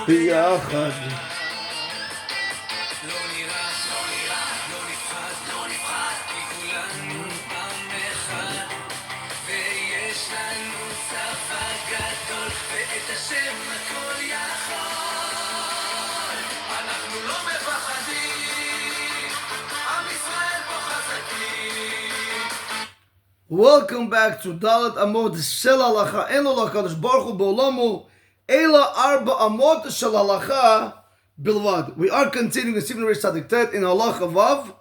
ביחד. Welcome back to Dalet Amot Shel Halacha En Lo LaKadosh Baruch Hu B'Olamu Eila Arba Amot Shel Halacha Bilvad. We are continuing with Siman Reish Tzadik Tet in Halacha Vav.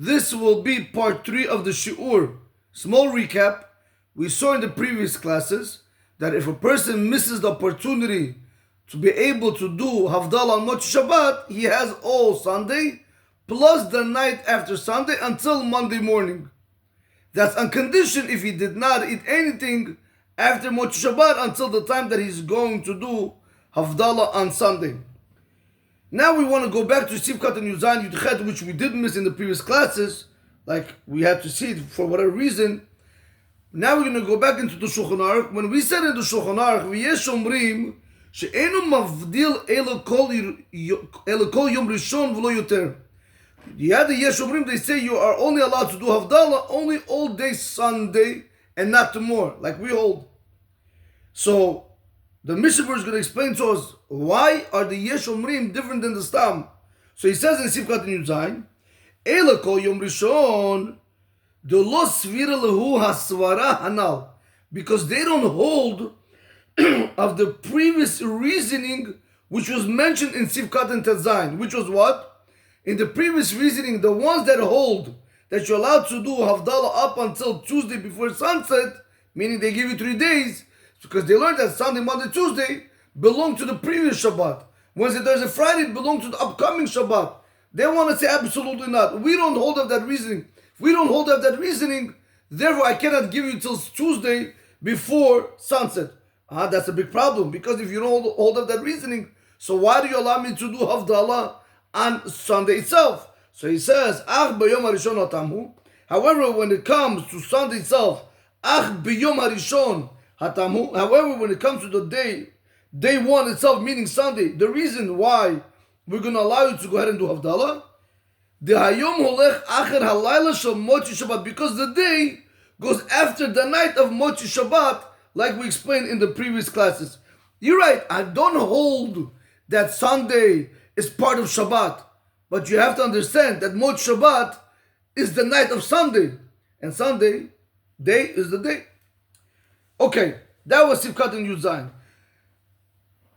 This will be part 3 of the Shi'ur. Small recap. We saw in the previous classes that if a person misses the opportunity to be able to do Havdalah on Motzei Shabbat, he has all Sunday plus the night after Sunday until Monday morning. That's on condition if he did not eat anything after Motzei Shabbat until the time that he's going to do Havdalah on Sunday. Now we want to go back to Sivkat and Yuzayin Yudchet, which we did miss in the previous classes, like we had to see it for whatever reason. Now we're going to go back into the Shulchan Aruch. When we said in the Shulchan Aruch, V'yesh omrim she'enu mavdil elo kol yom rishon v'lo yoter. The other Yesh Omrim, they say you are only allowed to do Havdalah only all day Sunday and not tomorrow, like we hold. So the Mishnah is going to explain to us why are the Yesh Omrim different than the Stam. So he says in Sivkat and Yuzayin, Ela kol yom rishon de lo svira lehu hasvara hanal, because they don't hold of the previous reasoning which was mentioned in Sivkat and Tezayin, which was what? In the previous reasoning, the ones that hold that you're allowed to do Havdalah up until Tuesday before sunset, meaning they give you 3 days, because they learned that Sunday, Monday, Tuesday belong to the previous Shabbat. Wednesday, Thursday, Friday belong to the upcoming Shabbat. They want to say absolutely not. We don't hold of that reasoning. If we don't hold of that reasoning, therefore I cannot give you till Tuesday before sunset. That's a big problem, because if you don't hold of that reasoning, so why do you allow me to do Havdalah on Sunday itself? So he says, Ach b'yom harishon hatamhu. However, when it comes to Sunday itself, Ach b'yom harishon hatamhu. However, when it comes to the day one itself, meaning Sunday, the reason why we're going to allow you to go ahead and do Havdalah, the hayom holech acher halayla shel Motzei Shabbat, because the day goes after the night of Motzei Shabbat, like we explained in the previous classes. You're right, I don't hold that Sunday is part of Shabbat, but you have to understand that Motzei Shabbat is the night of Sunday, and Sunday day is the day. Okay, that was Sivkat and Yuzayin.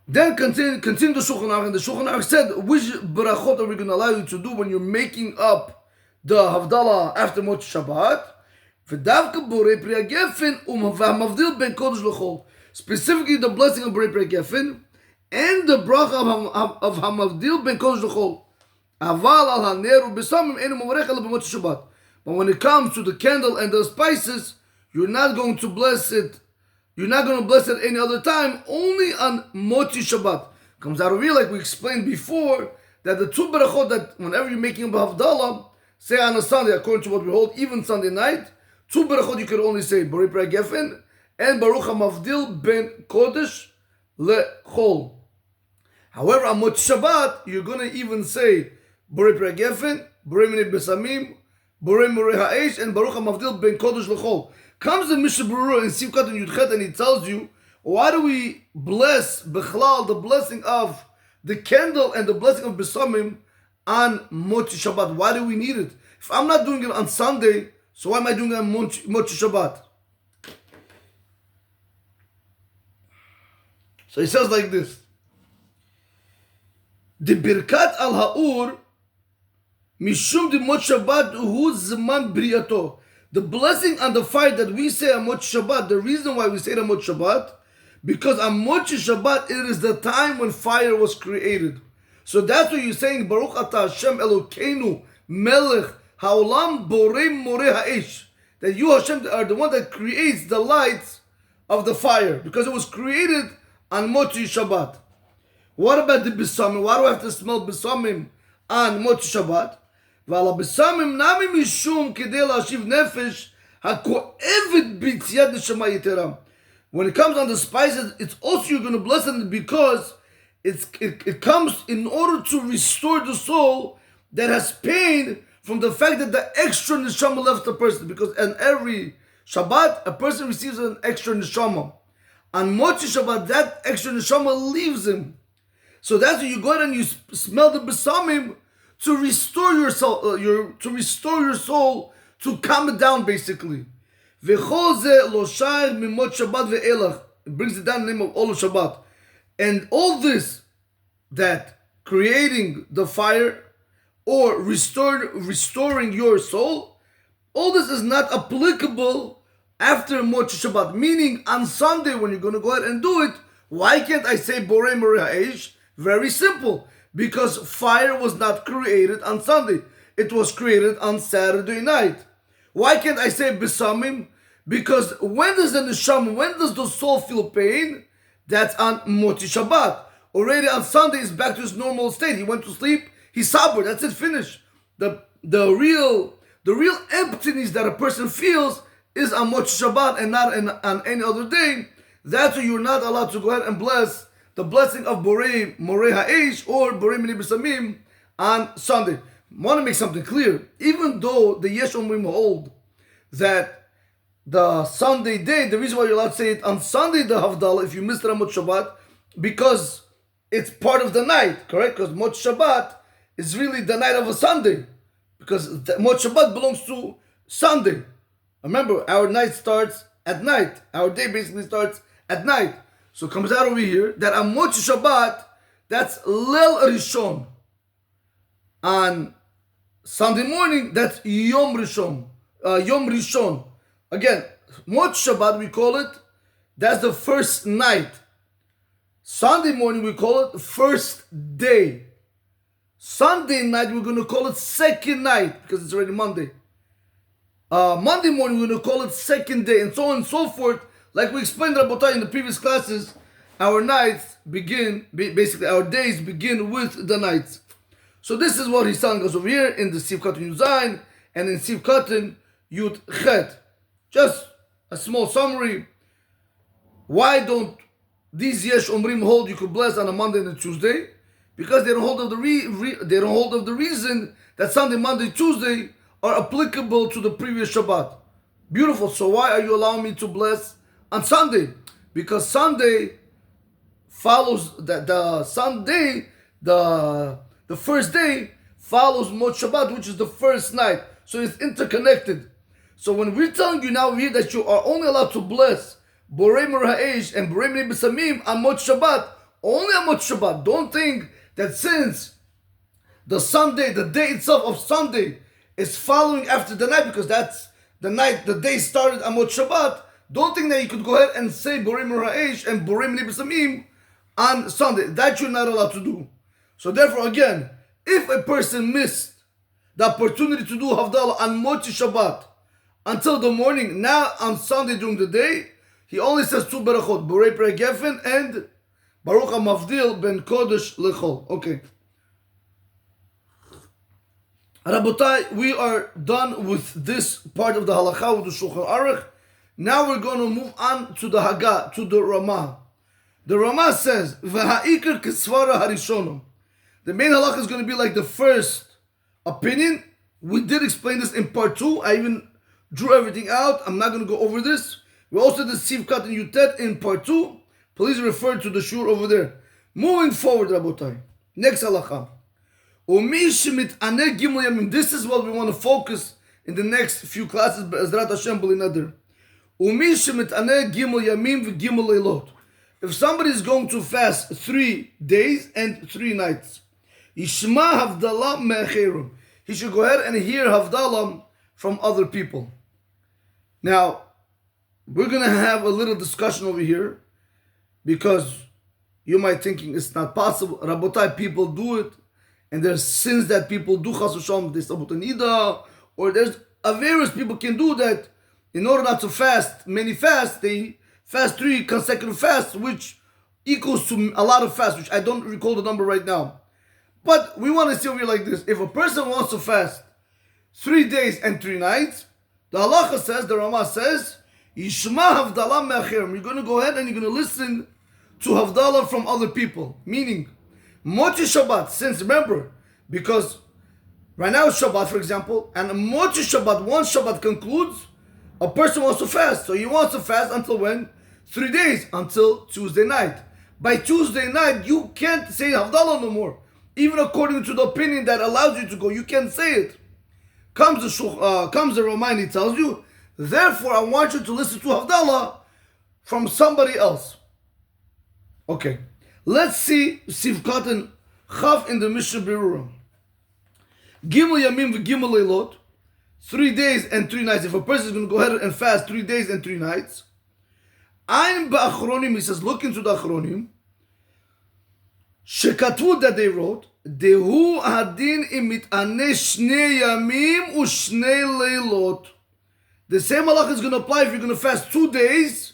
Then continue the Shulchan Aruch, and the Shulchan Aruch said, which brachot are we going to allow you to do when you're making up the Havdalah after Motzei Shabbat? V'davka borei pri hagefen v'hamavdil ben kodesh l'chol. Specifically the blessing of borei pri hagefen and the bracha of hamavdil ben kodesh l'chol. Aval al haner u'besamim enu mavarech ela b'motzei Shabbat. But when it comes to the candle and the spices, you're not going to bless it. You're not going to bless it any other time, only on Motzei Shabbat. Comes out of here, like we explained before, that the two berachot that whenever you're making a Havdalah, say on a Sunday, according to what we hold, even Sunday night, two berachot you could only say Borei Pri HaGefen and Baruch HaMavdil Ben Kodesh LeChol. However, on Motzei Shabbat, you're going to even say Borei Pri HaGefen, Borei Minei Besamim, Borei Morei Ha'esh, and Baruch HaMavdil Ben Kodesh LeChol. Comes the Mishnah Berurah in Sivkat and Yudchet, and he tells you, why do we bless Bechlal, the blessing of the candle and the blessing of Besamim on Motzei Shabbat? Why do we need it? If I'm not doing it on Sunday, so why am I doing it on Motzei Shabbat? So he says like this. The Birkat al Ha'ur Mishum de Motzei Shabbat hu zman briyato. The blessing on the fire that we say on Motzei Shabbat, the reason why we say it on Motzei Shabbat, because on Motzei Shabbat it is the time when fire was created. So that's what you're saying, Baruch Ata Hashem Elokeinu Melech Haolam Borei Morei Ha'esh, that you Hashem are the one that creates the lights of the fire, because it was created on Motzei Shabbat. What about the Besamim? Why do I have to smell Besamim on Motzei Shabbat? ועל הבשמים נמי משום כדי להשיב נפש הכואבת ביציאת נשמה יתרה. When it comes on the spices, it's also you're going to bless them because it comes in order to restore the soul that has pain from the fact that the extra neshama left the person. Because on every Shabbat, a person receives an extra neshama. On Motzei Shabbat, that extra neshama leaves him. So that's why you go ahead and you smell the besamim to restore your soul, to restore your soul, to calm it down, basically. It brings it down in the name of all of Shabbat. And all this, that creating the fire or restoring your soul, all this is not applicable after Motzei Shabbat. Meaning, on Sunday, when you're going to go ahead and do it, why can't I say Borei Moreh Ha'esh? Very simple. Because fire was not created on Sunday. It was created on Saturday night. Why can't I say Besamim? Because when does the neshama, when does the soul feel pain? That's on Motzei Shabbat. Already on Sunday, it's back to his normal state. He went to sleep, he's sober, that's it, finished. The real emptiness that a person feels is on Motzei Shabbat and not on any other day. That's why you're not allowed to go ahead and bless the blessing of Borei Moreh Ha'esh or Borei Minei Besamim on Sunday. I want to make something clear. Even though the Yesh Omrim hold that the Sunday day, the reason why you're allowed to say it on Sunday, the Havdalah, if you missed Ramot Shabbat, because it's part of the night, correct? Because Motzei Shabbat is really the night of a Sunday. Because Motzei Shabbat belongs to Sunday. Remember, our night starts at night. Our day basically starts at night. So it comes out over here that on Motzei Shabbat, that's Lel Rishon. On Sunday morning, that's Yom Rishon. Yom Rishon. Again, Motzei Shabbat, we call it, that's the first night. Sunday morning, we call it the first day. Sunday night, we're going to call it second night, because it's already Monday. Monday morning, we're going to call it second day, and so on and so forth. Like we explained, Rabotai, in the previous classes, our nights begin, basically our days begin with the nights. So this is what he's telling us over here in the Siv Katan Yud Zayin and in Siv Katan Yud Chet. Just a small summary. Why don't these Yesh Omrim hold you could bless on a Monday and a Tuesday? Because they don't hold of the reason that Sunday, Monday, Tuesday are applicable to the previous Shabbat. Beautiful. So why are you allowing me to bless on Sunday? Because Sunday follows the first day follows Motzei Shabbat, which is the first night. So it's interconnected. So when we're telling you now here that you are only allowed to bless Borei Moreh Ha'esh and Borei Minei Besamim on Motzei Shabbat, only on Motzei Shabbat. Don't think that since the Sunday, the day itself of Sunday is following after the night, because that's the night, the day started on Motzei Shabbat, don't think that you could go ahead and say Borei Moreh Ha'esh and Borei Minei Besamim on Sunday. That you're not allowed to do. So therefore, again, if a person missed the opportunity to do Havdalah on Motzei Shabbat until the morning, now on Sunday during the day, he only says two berachot, Borei Perek Gefen and Baruch HaMavdil ben Kodesh Lechol. Okay. Rabotai, we are done with this part of the Halacha, with the Shulchan Aruch. Now we're going to move on to the Haggah, to the Ramah. The Ramah says, V'ha'ikar kesvara harishono. The main Halacha is going to be like the first opinion. We did explain this in part 2. I even drew everything out. I'm not going to go over this. We also did Siv Katan Yutet in part 2. Please refer to the shur over there. Moving forward, Rabotai. Next Halacha. This is what we want to focus in the next few classes. Be'ezrat Hashem b'linadr. If somebody is going to fast 3 days and 3 nights, Yishma Havdalah me'acherim. He should go ahead and hear Havdalah from other people. Now, we're going to have a little discussion over here, because you might thinking it's not possible. Rabotai, people do it, and there's sins that people do, Chas v'Shalom, they sabut nida, or there's various people can do that. In order not to fast many fasts, they fast 3 consecutive fasts, which equals to a lot of fasts, which I don't recall the number right now. But we want to see over here like this. If a person wants to fast 3 days and 3 nights, the Halacha says, the Ramah says, Yishma Havdalah me'acherim. You're going to go ahead and you're going to listen to Havdalah from other people. Meaning, Mochi Shabbat, since remember, because right now it's Shabbat, for example, and Mochi Shabbat, once Shabbat concludes, a person wants to fast. So he wants to fast until when? 3 days, until Tuesday night. By Tuesday night, you can't say Havdalah no more. Even according to the opinion that allows you to go, you can't say it. Comes the Roman, he tells you, therefore I want you to listen to Havdalah from somebody else. Okay, let's see Sivkat and Chav in the Mishnah Berurah. Gimel Yamim v'Gimel Leilot, 3 days and 3 nights. If a person is going to go ahead and fast 3 days and 3 nights, Ein ba'achronim, he says, look into the achronim, shekatvu, that they wrote, Dehu hadin imit ane shnei yamim u'shnei leilot. The same halacha is going to apply if you're going to fast 2 days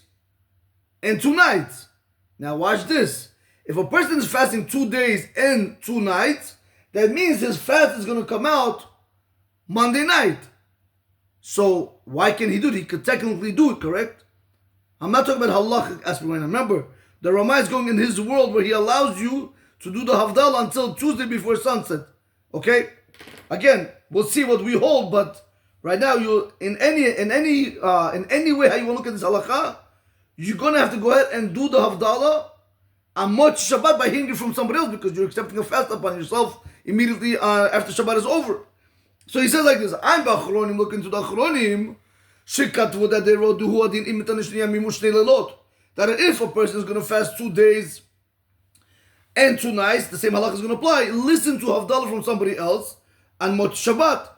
and 2 nights. Now watch this. If a person is fasting 2 days and 2 nights, that means his fast is going to come out Monday night. So why can he do it? He could technically do it, correct? I'm not talking about halachic aspect right now. Remember, the Ramah is going in his world where he allows you to do the Havdalah until Tuesday before sunset. Okay? Again, we'll see what we hold, but right now you in any way how you want to look at this halakha, you're gonna have to go ahead and do the Havdalah Amot Shabbat by hearing it from somebody else because you're accepting a fast upon yourself immediately after Shabbat is over. So he says like this, I'm ba'achronim, look into the achronim, shekatvu, that they wrote, that if a person is going to fast 2 days and 2 nights, the same halakha is going to apply. Listen to Havdalah from somebody else and Mot Shabbat.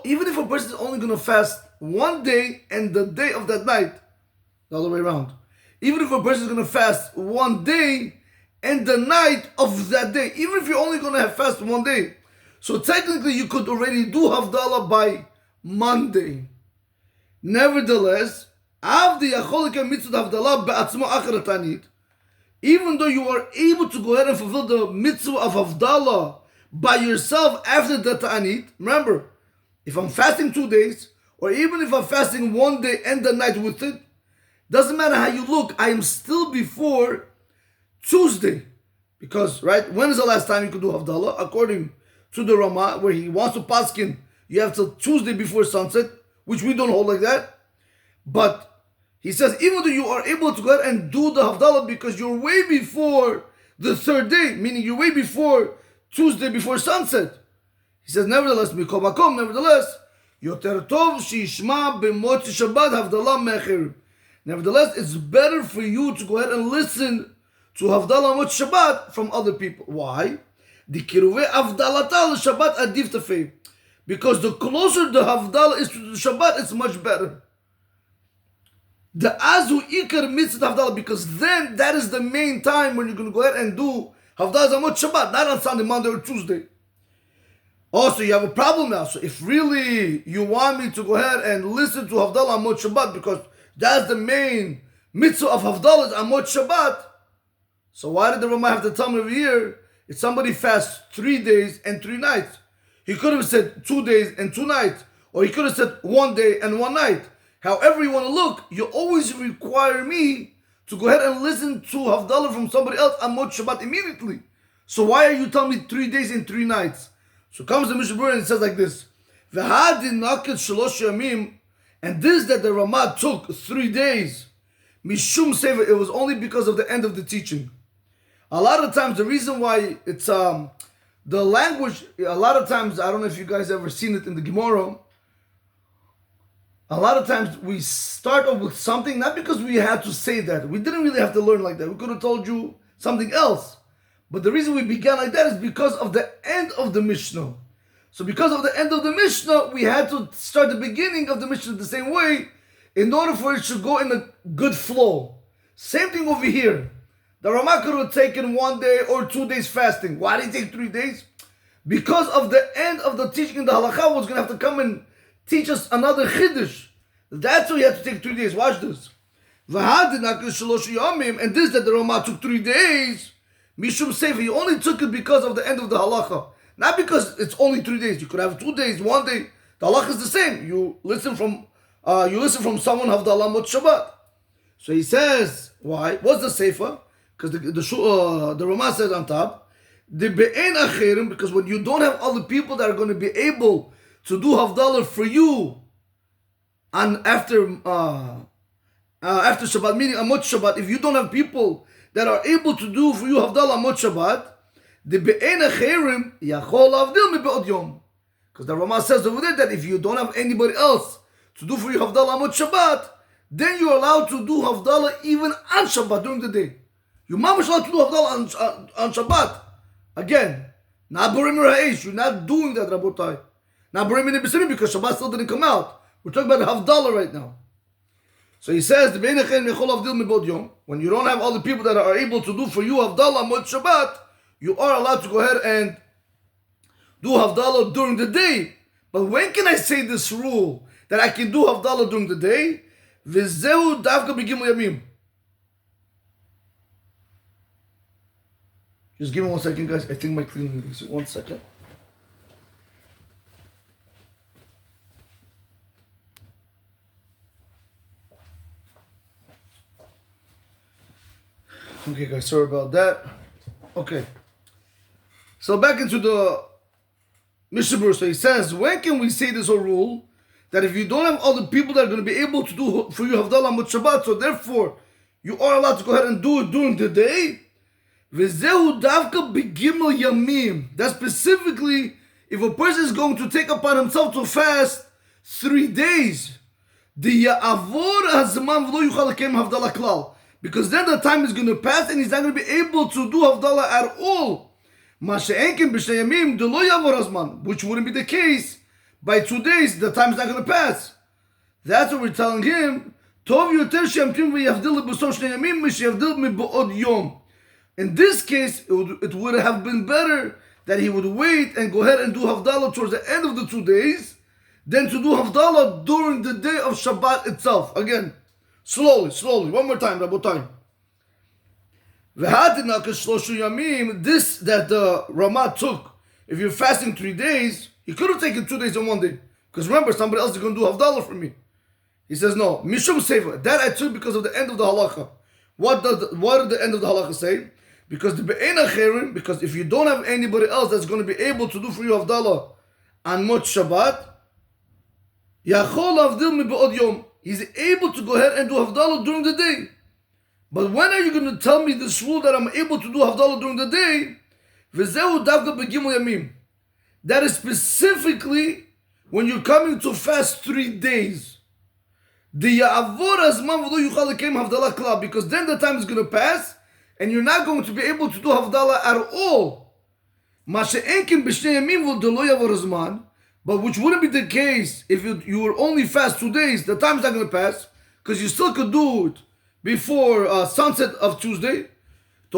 Even if a person is only going to fast 1 day and the day of that night, the other way around. Even if a person is going to fast 1 day and the night of that day, even if you're only going to have fast 1 day, so technically you could already do Havdalah by Monday. Nevertheless, even though you are able to go ahead and fulfill the mitzvah of Havdalah by yourself after the ta'anit, remember, if I'm fasting 2 days, or even if I'm fasting 1 day and the night with it, doesn't matter how you look, I am still before Tuesday. Because, right, when is the last time you could do Havdalah? According to the Ramah, where he wants to paskin, you have till Tuesday before sunset, which we don't hold like that. But he says, even though you are able to go ahead and do the Havdalah because you're way before the 3rd day, meaning you're way before Tuesday before sunset. He says, nevertheless, mikol makom, nevertheless, yoter tov shishma b'motzi Shabbat Havdalah mecher. Nevertheless, it's better for you to go ahead and listen to Havdalah Motzi Shabbat from other people. Why? Because the closer the Havdalah is to the Shabbat, it's much better. The Azu Ikar Mitzvah Havdalah, because then that is the main time when you're going to go ahead and do Havdalah Amot Shabbat, not on Sunday, Monday, or Tuesday. Also, you have a problem now. So if really you want me to go ahead and listen to Havdalah Amot Shabbat, because that's the main mitzvah of Havdalah is Amot Shabbat, so why did the Ramah have to tell me over here? If somebody fasts 3 days and 3 nights, he could have said 2 days and 2 nights, or he could have said 1 day and 1 night. However you want to look, you always require me to go ahead and listen to Havdalah from somebody else on Mot Shabbat immediately. So why are you telling me 3 days and 3 nights? So comes the Mishnah Berurah and it says like this, and this that the Ramah took 3 days, Mishum Seva, it was only because of the end of the teaching. A lot of times, the reason why it's the language, a lot of times, I don't know if you guys ever seen it in the Gemara, a lot of times we start off with something, not because we had to say that. We didn't really have to learn like that. We could have told you something else. But the reason we began like that is because of the end of the Mishnah. So because of the end of the Mishnah, we had to start the beginning of the Mishnah the same way in order for it to go in a good flow. Same thing over here. The Ramah could have taken 1 day or 2 days fasting. Why did he take 3 days? Because of the end of the teaching in the Halacha was going to have to come and teach us another Chiddush. That's why he had to take 3 days. Watch this. And this that the Ramah took 3 days, Mishum Sefer, he only took it because of the end of the Halacha. Not because it's only 3 days. You could have 2 days, 1 day. The Halacha is the same. You listen from someone Havdalah Mot Shabbat. So he says, why? What's the sefer? Because the Ramah says on top, the be'en achirim, because when you don't have other people that are going to be able to do havdalah for you, and after Shabbat, meaning Amot Shabbat, if you don't have people that are able to do for you havdalah Amot Shabbat, the be'en achirim yachol avdil mi be'od yom. Because the Ramah says over there that if you don't have anybody else to do for you havdalah Amot Shabbat, then you're allowed to do havdalah even on Shabbat during the day. You're mamash allowed to do havdalah on Shabbat. Again, not Borim Ra'esh. You're not doing that, Rabotai. Not Borim B'Simim because Shabbat still didn't come out. We're talking about havdalah right now. So he says, when you don't have all the people that are able to do for you havdalah Amot Shabbat, you are allowed to go ahead and do havdalah during the day. But when can I say this rule that I can do havdalah during the day? V'zehu davka b'gimel yamim. Just give me 1 second, guys. I think my cleaning is 1 second. Okay, guys. Sorry about that. Okay. So back into the Mishnah. So he says, when can we say this whole rule that if you don't have other people that are going to be able to do for you havdalah Amot Shabbat, so therefore you are allowed to go ahead and do it during the day? V'zehu davka b'gimel yamim. That's specifically if a person is going to take upon himself to fast 3 days. The ya'avor hazman v'lo yuchal l'kayim havdalah klal. Because then the time is going to pass and he's not going to be able to do havdalah at all. Ma she'enkin b'shnei yamim d'lo ya'avor hazman. Which wouldn't be the case. By 2 days, the time is not going to pass. That's what we're telling him. Tov yoter she'yamtim v'yavdil b'som shnei yamim m'she'yavdil mi'b'od yom. In this case, it would have been better that he would wait and go ahead and do havdalah towards the end of the 2 days than to do havdalah during the day of Shabbat itself. Again, slowly. One more time, Rabotai. This that the Ramah took, if you're fasting 3 days, he could have taken 2 days and 1 day. Because remember, somebody else is going to do havdalah for me. He says, no, Mishum Sefer. That I took because of the end of the halacha. What did the end of the halacha say? Because the be'en achirim, because if you don't have anybody else that's going to be able to do for you havdalah on Mot Shabbat, yachol avdil mi be'od yom. He's able to go ahead and do havdalah during the day. But when are you going to tell me this rule that I'm able to do havdalah during the day? V'zehu davka b'gimel yamim. That is specifically when you're coming to fast 3 days. The ya'avor hazman v'lo yuchal l'kayim havdalah klal. Because then the time is going to pass and you're not going to be able to do havdalah at all. Ma she'enkin b'shnei yamim d'lo ya'avor hazman. But which wouldn't be the case if you were only fast 2 days. The time's not going to pass because you still could do it before sunset of Tuesday. It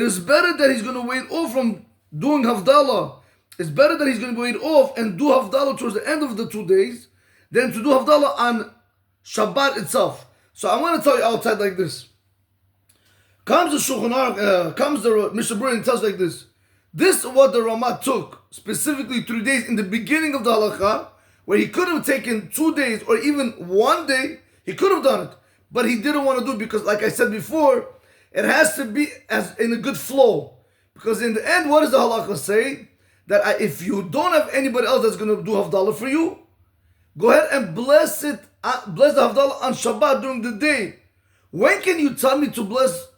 is better that he's going to wait off from doing havdalah. It's better that he's going to wait off and do havdalah towards the end of the 2 days than to do havdalah on Shabbat itself. So I want to tell you outside like this. Comes the Shulchan Aruch, comes the Mishnah Berurah and tells like this. This is what the Ramah took, specifically 3 days in the beginning of the halacha, where he could have taken 2 days or even 1 day. He could have done it, but he didn't want to do it because, like I said before, it has to be as in a good flow. Because in the end, what does the halacha say? That if you don't have anybody else that's going to do havdalah for you, go ahead and bless the havdalah on Shabbat during the day. When can you tell me to bless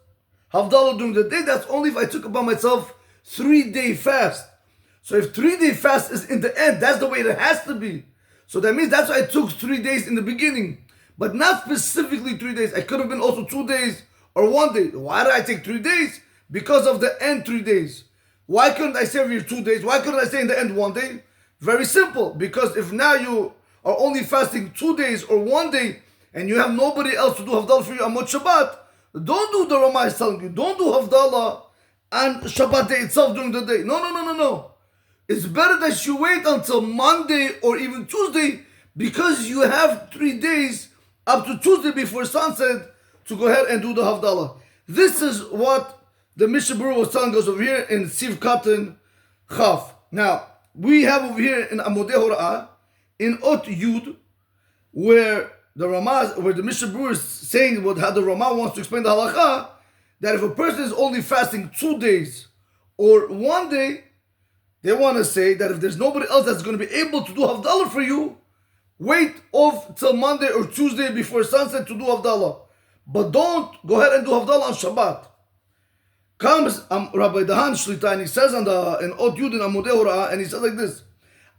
havdalah during the day? That's only if I took upon myself 3-day fast. So if 3-day fast is in the end, that's the way it has to be. So that means that's why I took 3 days in the beginning, but not specifically 3 days. I could have been also 2 days or 1 day. Why did I take 3 days? Because of the end 3 days. Why couldn't I say here 2 days? Why couldn't I say in the end 1 day? Very simple. Because if now you are only fasting 2 days or 1 day and you have nobody else to do havdalah for you on Mot Shabbat, don't do the Ramah is telling you. Don't do havdalah on Shabbat day itself during the day. No. It's better that you wait until Monday or even Tuesday because you have 3 days up to Tuesday before sunset to go ahead and do the havdalah. This is what the Mishnah Berurah was telling us over here in Siv Katan Chaf. Now, we have over here in Amodei Hora'ah, in Ot Yud, where the Mishnah Berurah is saying how the Ramah wants to explain the halacha, that if a person is only fasting 2 days or 1 day, they want to say that if there's nobody else that's going to be able to do Havdalah for you, wait off till Monday or Tuesday before sunset to do Havdalah. But don't go ahead and do Havdalah on Shabbat. Comes Rabbi Dahan Shlita, and he says in Ot Yud in Amot Hora'ah, and he says like this: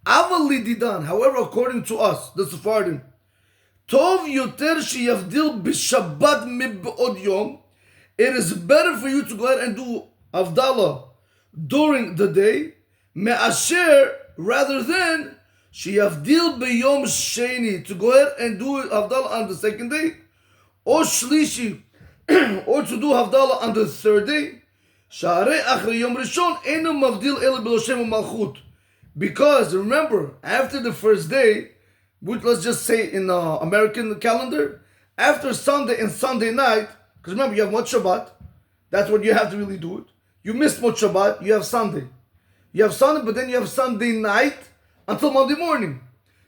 Aval lididan, however, according to us, the Sephardim, Tov yoter sheyavdil b'Shabbat mib'od yom, it is better for you to go ahead and do Havdalah during the day, me'asher, rather than sheyavdil b'yom sheni, to go ahead and do Havdalah on the second day, or shlishi, or to do Havdalah on the third day. Sha'arei achri yom rishon enu mavdil ele b'loshem u'malchut. Because remember, after the first day, which let's just say in the American calendar, after Sunday and Sunday night, because remember you have Mot Shabbat, that's what you have to really do it. You missed Mot Shabbat, you have Sunday. You have Sunday, but then you have Sunday night until Monday morning.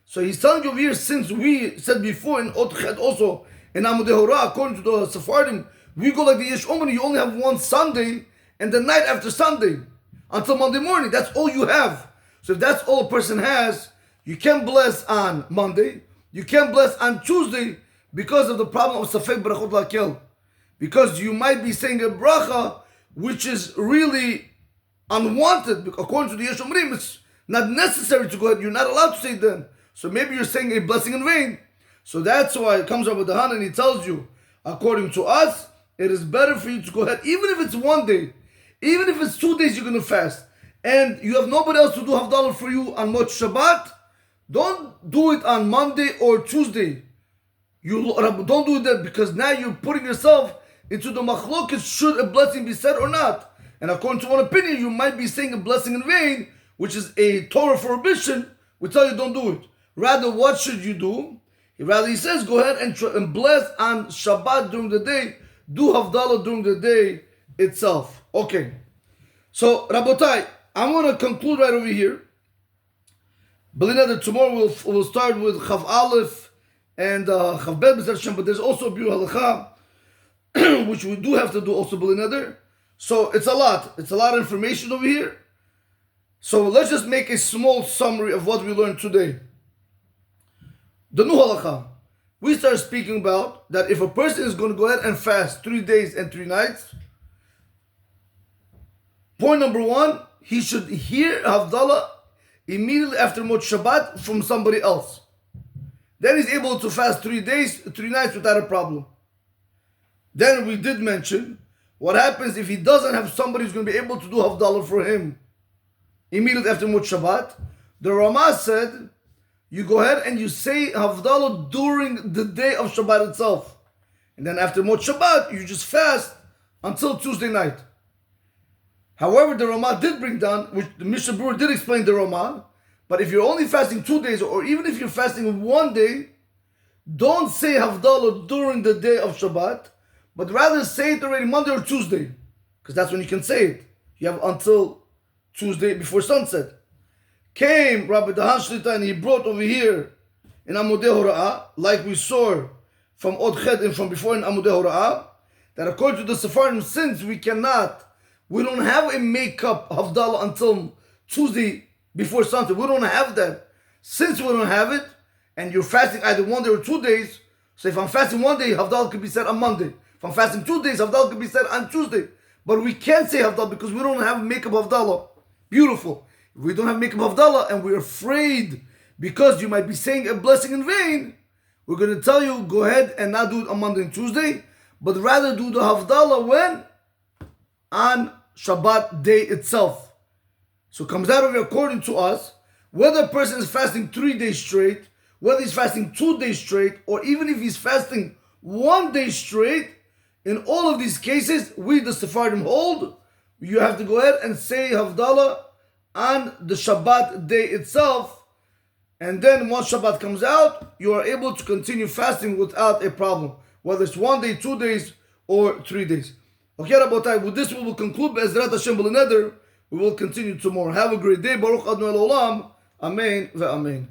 So he's telling you over here, since we said before in Ot Chet also, in Amot Hora'ah, according to the Sephardim, we go like the Yesh Omer, you only have one Sunday and the night after Sunday until Monday morning. That's all you have. So if that's all a person has, you can bless on Monday, you can bless on Tuesday because of the problem of Safek Brachot Lakel. Because you might be saying a bracha which is really unwanted. According to the Yesh Omrim, it's not necessary to go ahead. You're not allowed to say it then. So maybe you're saying a blessing in vain. So that's why it comes up with the Han and he tells you, according to us, it is better for you to go ahead, even if it's 1 day, even if it's 2 days you're going to fast, and you have nobody else to do Havdalah for you on Mot Shabbat, don't do it on Monday or Tuesday. You don't do that, because now you're putting yourself into the machloket, should a blessing be said or not. And according to one opinion, you might be saying a blessing in vain, which is a Torah prohibition. We tell you don't do it. Rather, what should you do? Rather, he says, go ahead and bless on Shabbat during the day. Do Havdalah during the day itself. Okay. So, Rabotai, I'm going to conclude right over here. Believe that tomorrow we'll start with Chav Aleph and Chav Bet B'Zrat Hashem, but there's also a Biur Halacha, which we do have to do also B'li Neder. So it's a lot. It's a lot of information over here. So let's just make a small summary of what we learned today. The new Halacha. We start speaking about that if a person is going to go ahead and fast 3 days and 3 nights, point number 1, he should hear Havdalah immediately after Mot Shabbat from somebody else. Then he's able to fast 3 days, 3 nights without a problem. Then we did mention what happens if he doesn't have somebody who's going to be able to do Havdalah for him immediately after Mot Shabbat. The Ramah said, you go ahead and you say Havdalah during the day of Shabbat itself. And then after Mot Shabbat, you just fast until Tuesday night. However, the Ramah did bring down, which the Mishnah Berurah did explain the Ramah, but if you're only fasting 2 days, or even if you're fasting 1 day, don't say Havdalah during the day of Shabbat, but rather say it already Monday or Tuesday, because that's when you can say it. You have until Tuesday before sunset. Came Rabbi Dahan Shlita and he brought over here in Amot Hora'ah, like we saw from Od Chet and from before in Amot Hora'ah, that according to the Sephardim, since we don't have a makeup Havdalah until Tuesday before sunset. We don't have that. Since we don't have it, and you're fasting either 1 day or 2 days, so if I'm fasting 1 day, Havdalah could be said on Monday. If I'm fasting 2 days, Havdalah could be said on Tuesday. But we can't say Havdalah because we don't have makeup Havdalah. Beautiful. If we don't have makeup Havdalah and we're afraid because you might be saying a blessing in vain, we're going to tell you, go ahead and not do it on Monday and Tuesday, but rather do the Havdalah when? On Shabbat day itself. So it comes out of it according to us, whether a person is fasting 3 days straight, whether he's fasting 2 days straight, or even if he's fasting 1 day straight, in all of these cases, we the Sephardim hold, you have to go ahead and say Havdalah on the Shabbat day itself, and then once Shabbat comes out, you are able to continue fasting without a problem, whether it's 1 day, 2 days, or 3 days. Okay, Rabotai, with this we will conclude. Be'ezrat Hashem b'leneder. We will continue tomorrow. Have a great day. Baruch Adonai Olam. Amen ve'amen.